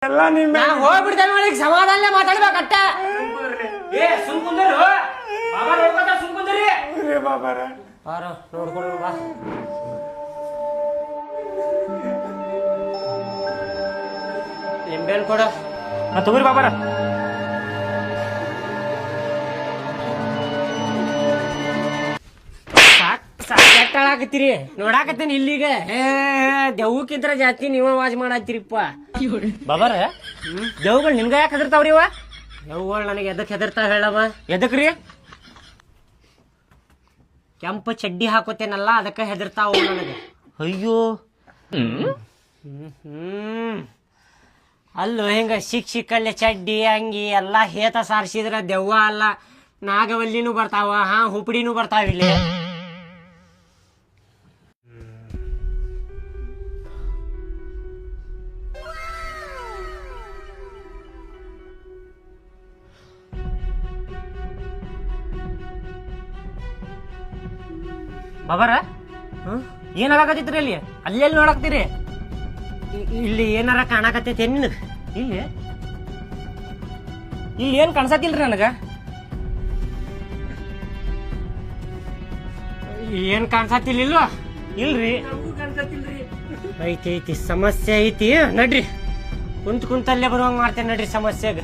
ಎಲ್ಲ ನಿಮ್ಮ ಹೋಗ್ಬಿಡ್ತೇನೆ ನೋಡಿ ಸಮಾಧಾನ ಮಾತಾಡ್ಬೇಕಟ್ಟ ಏ ಸುಮ್ ಕುಂದ್ರಿ ಬಾಬಾ ನೋಡ್ಕೊತ ಸುಮ್ ಕುಂದ್ರಿ ಬಾಬಾರ ಬಾರ ನೋಡ್ಕೊಂಡು ಬಾ ನಿಂಬೆಲ್ ಕೊಡ ತಗೋರಿ ಬಾಬಾರ ಸಾಕಾಗತ್ತೀರಿ ನೋಡಾಕತ್ತೇನಿ ಇಲ್ಲಿಗ ದೆವ್ವಕ್ಕಿಂತ ಜಾಸ್ತಿ ನೀವ ವಾಜ್ ಮಾಡತ್ತೀರಿಪ್ಪ ಬಾಬಾರ ದೇವ್ಗಳು ನಿಮ್ಗ ಯಾಕೆ ಹೆದರ್ತಾವ್ರಿ ಇವ ದೆವ್ಗಳು ನನಗೆ ಎದಕ್ ಹೆದರ್ತಾವ ಹೇಳವ ಎದಕ್ರಿ ಕೆಂಪು ಚಡ್ಡಿ ಹಾಕೋತೇನಲ್ಲ ಅದಕ್ಕ ಹೆದರ್ತಾವ ನನಗೆ ಅಯ್ಯೋ ಅಲ್ಲೂ ಹಿಂಗ ಶಿಕ್ಕಲ್ಲೇ ಚಡ್ಡಿ ಅಂಗಿ ಎಲ್ಲಾ ಹೇತ ಸಾರಿಸಿದ್ರ ದೆವ್ವ ಅಲ್ಲ ನಾಗವಲ್ಲಿನೂ ಬರ್ತಾವ ಹುಪ್ಪಡಿನೂ ಬರ್ತಾವ ಇಲ್ಲಿ ಬಾಬಾರ ಏನಾಗತ್ತಿದ್ರಿ ಅಲ್ಲಿ ಅಲ್ಲೆಲ್ಲಿ ನೋಡಾಕ್ತೀರಿ ಇಲ್ಲಿ ಏನಾರ ಕಾಣಕತ್ತೈತಿ ನಿನಗ ಇಲ್ಲಿ ಇಲ್ಲಿ ಏನ್ ಕಾಣಿಸತಿಲ್ರಿ ನನಗ ಏನ್ ಕಾಣ್ಸತ್ತಿಲ್ಲ ಇಲ್ರಿ ಐತಿ ಸಮಸ್ಯೆ ಐತಿ ನಡ್ರಿ ಕುಂತಲ್ಲೇ ಬರುವಂಗ ಮಾಡ್ತೇನೆ ನಡ್ರಿ ಸಮಸ್ಯೆಗ